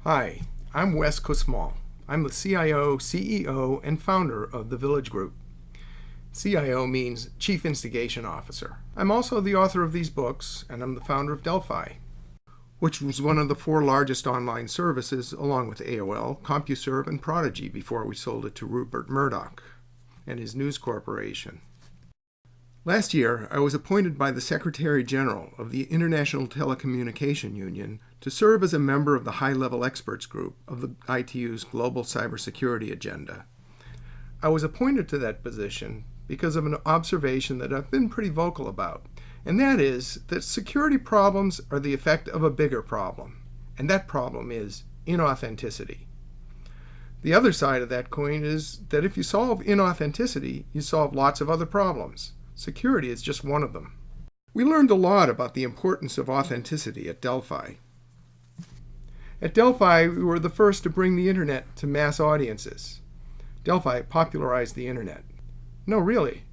Hi, I'm Wes Kussmaul. I'm the CIO, CEO, and founder of the Village Group. CIO means Chief Instigation Officer. I'm also the author of these books, and I'm the founder of Delphi, which was one of the 4 largest online services, along with AOL, CompuServe, and Prodigy, before we sold it to Rupert Murdoch and his News Corporation. Last year, I was appointed by the Secretary General of the International Telecommunication Union to serve as a member of the high-level experts group of the ITU's global cybersecurity agenda. I was appointed to that position because of an observation that I've been pretty vocal about, and that is that security problems are the effect of a bigger problem, and that problem is inauthenticity. The other side of that coin is that if you solve inauthenticity, you solve lots of other problems. Security is just one of them. We learned a lot about the importance of authenticity at Delphi. At Delphi, we were the first to bring the internet to mass audiences. Delphi popularized the internet. No, really.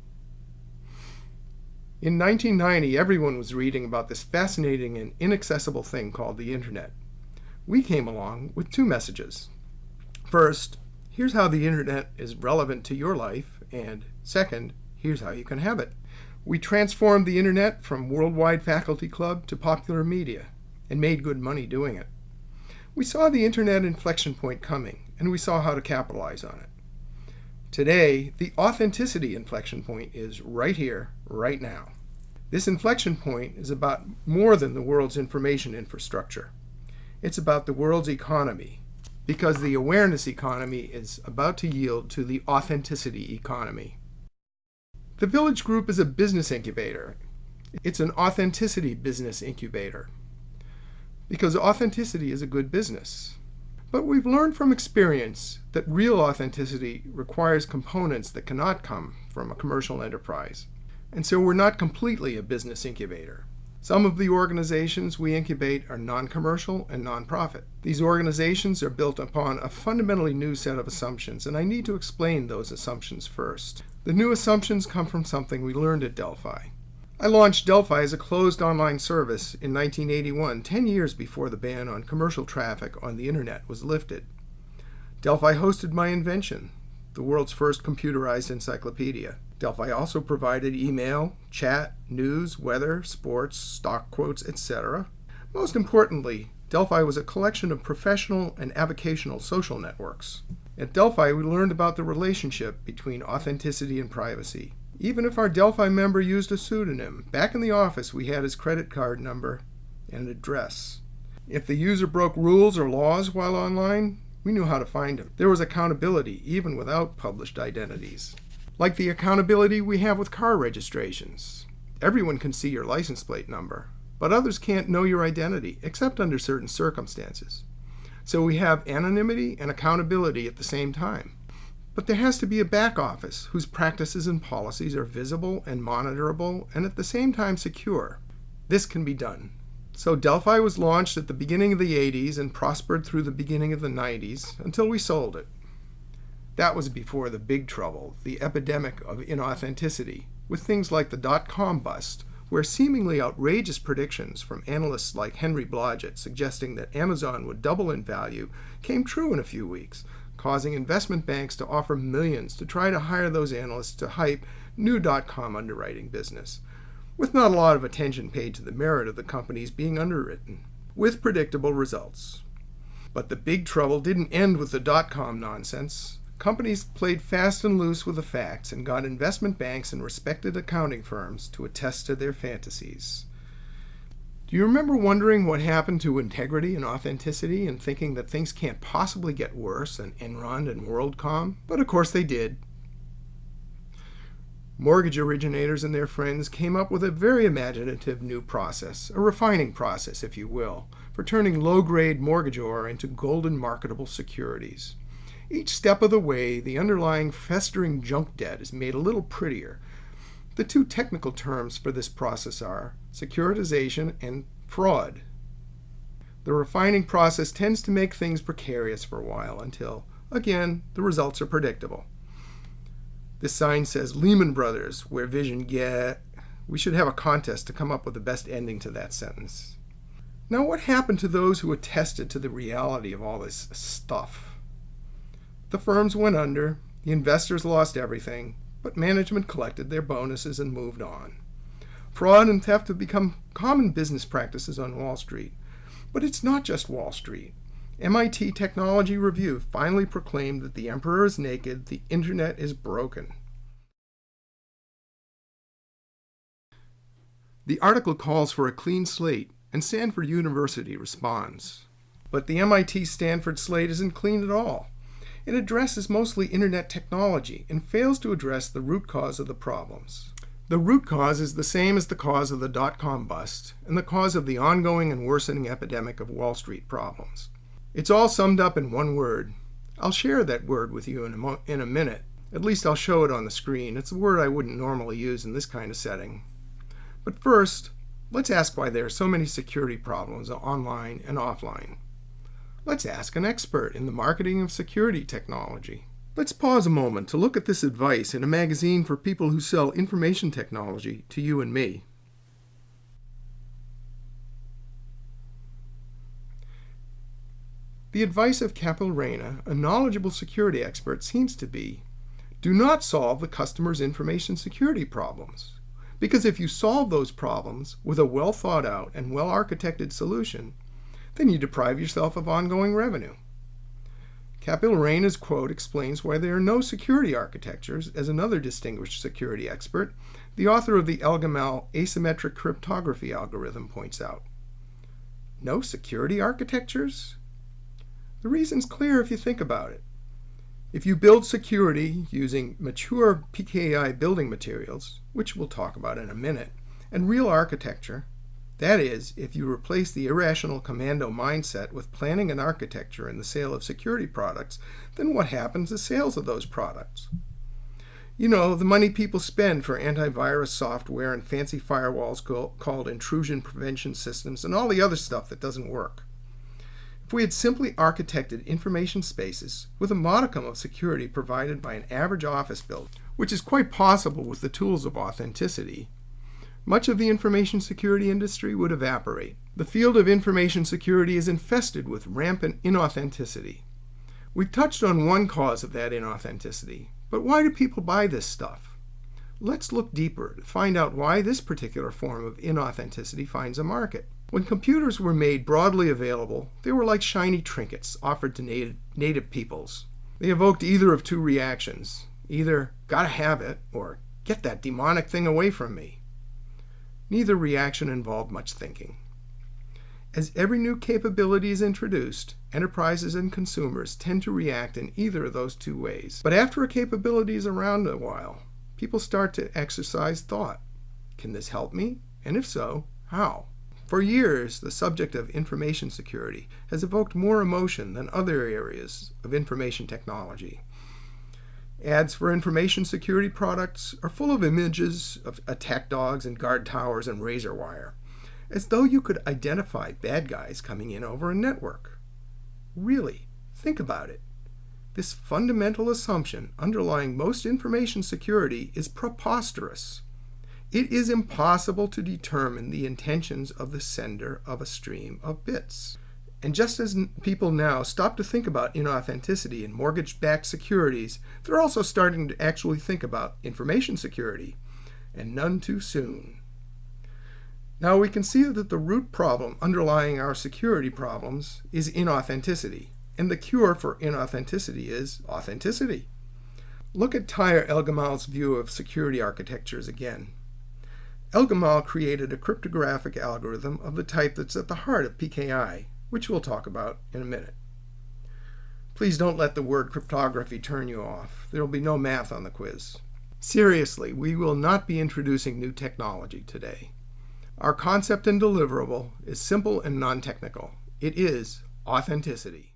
In 1990, everyone was reading about this fascinating and inaccessible thing called the internet. We came along with 2 messages. First, here's how the internet is relevant to your life, and second, here's how you can have it. We transformed the internet from Worldwide Faculty Club to popular media and made good money doing it. We saw the internet inflection point coming, and we saw how to capitalize on it. Today, the authenticity inflection point is right here, right now. This inflection point is about more than the world's information infrastructure. It's about the world's economy, because the awareness economy is about to yield to the authenticity economy. The Village Group is a business incubator. It's an authenticity business incubator, because authenticity is a good business. But we've learned from experience that real authenticity requires components that cannot come from a commercial enterprise. And so we're not completely a business incubator. Some of the organizations we incubate are non-commercial and non-profit. These organizations are built upon a fundamentally new set of assumptions, and I need to explain those assumptions first. The new assumptions come from something we learned at Delphi. I launched Delphi as a closed online service in 1981, 10 years before the ban on commercial traffic on the internet was lifted. Delphi hosted my invention, the world's first computerized encyclopedia. Delphi also provided email, chat, news, weather, sports, stock quotes, etc. Most importantly, Delphi was a collection of professional and avocational social networks. At Delphi, we learned about the relationship between authenticity and privacy. Even if our Delphi member used a pseudonym, back in the office we had his credit card number and address. If the user broke rules or laws while online, we knew how to find him. There was accountability even without published identities. Like the accountability we have with car registrations. Everyone can see your license plate number, but others can't know your identity, except under certain circumstances. So we have anonymity and accountability at the same time. But there has to be a back office whose practices and policies are visible and monitorable and at the same time secure. This can be done. So Delphi was launched at the beginning of the 80s and prospered through the beginning of the 90s until we sold it. That was before the big trouble, the epidemic of inauthenticity, with things like the dot-com bust, where seemingly outrageous predictions from analysts like Henry Blodgett suggesting that Amazon would double in value came true in a few weeks, causing investment banks to offer millions to try to hire those analysts to hype new dot-com underwriting business, with not a lot of attention paid to the merit of the companies being underwritten, with predictable results. But the big trouble didn't end with the dot-com nonsense. Companies played fast and loose with the facts and got investment banks and respected accounting firms to attest to their fantasies. Do you remember wondering what happened to integrity and authenticity and thinking that things can't possibly get worse than Enron and WorldCom? But of course they did. Mortgage originators and their friends came up with a very imaginative new process, a refining process, if you will, for turning low-grade mortgage ore into golden marketable securities. Each step of the way, the underlying festering junk debt is made a little prettier. The 2 technical terms for this process are securitization and fraud. The refining process tends to make things precarious for a while until, again, the results are predictable. This sign says Lehman Brothers, where vision get. We should have a contest to come up with the best ending to that sentence. Now, what happened to those who attested to the reality of all this stuff? The firms went under, the investors lost everything, but management collected their bonuses and moved on. Fraud and theft have become common business practices on Wall Street. But it's not just Wall Street. MIT Technology Review finally proclaimed that the emperor is naked, the internet is broken. The article calls for a clean slate, and Stanford University responds. But the MIT-Stanford slate isn't clean at all. It addresses mostly internet technology and fails to address the root cause of the problems. The root cause is the same as the cause of the dot-com bust and the cause of the ongoing and worsening epidemic of Wall Street problems. It's all summed up in one word. I'll share that word with you in a minute. At least I'll show it on the screen. It's a word I wouldn't normally use in this kind of setting. But first, let's ask why there are so many security problems online and offline. Let's ask an expert in the marketing of security technology. Let's pause a moment to look at this advice in a magazine for people who sell information technology to you and me. The advice of Kapil Rana, a knowledgeable security expert, seems to be, do not solve the customer's information security problems. Because if you solve those problems with a well-thought-out and well-architected solution, then you deprive yourself of ongoing revenue. Kapil Rana's quote explains why there are no security architectures, as another distinguished security expert, the author of the Elgamal asymmetric cryptography algorithm, points out. No security architectures? The reason's clear if you think about it. If you build security using mature PKI building materials, which we'll talk about in a minute, and real architecture, that is, if you replace the irrational commando mindset with planning and architecture and the sale of security products, then what happens to sales of those products? You know, the money people spend for antivirus software and fancy firewalls called intrusion prevention systems and all the other stuff that doesn't work. If we had simply architected information spaces with a modicum of security provided by an average office building, which is quite possible with the tools of authenticity, much of the information security industry would evaporate. The field of information security is infested with rampant inauthenticity. We've touched on one cause of that inauthenticity, but why do people buy this stuff? Let's look deeper to find out why this particular form of inauthenticity finds a market. When computers were made broadly available, they were like shiny trinkets offered to native peoples. They evoked either of two reactions, either gotta have it or get that demonic thing away from me. Neither reaction involved much thinking. As every new capability is introduced, enterprises and consumers tend to react in either of those two ways. But after a capability is around a while, people start to exercise thought. Can this help me? And if so, how? For years, the subject of information security has evoked more emotion than other areas of information technology. Ads for information security products are full of images of attack dogs and guard towers and razor wire, as though you could identify bad guys coming in over a network. Really, think about it. This fundamental assumption underlying most information security is preposterous. It is impossible to determine the intentions of the sender of a stream of bits. And just as people now stop to think about inauthenticity in mortgage-backed securities, they're also starting to actually think about information security, and none too soon. Now we can see that the root problem underlying our security problems is inauthenticity, and the cure for inauthenticity is authenticity. Look at Tyre Elgamal's view of security architectures again. Elgamal created a cryptographic algorithm of the type that's at the heart of PKI, which we'll talk about in a minute. Please don't let the word cryptography turn you off. There will be no math on the quiz. Seriously, we will not be introducing new technology today. Our concept and deliverable is simple and non-technical. It is authenticity.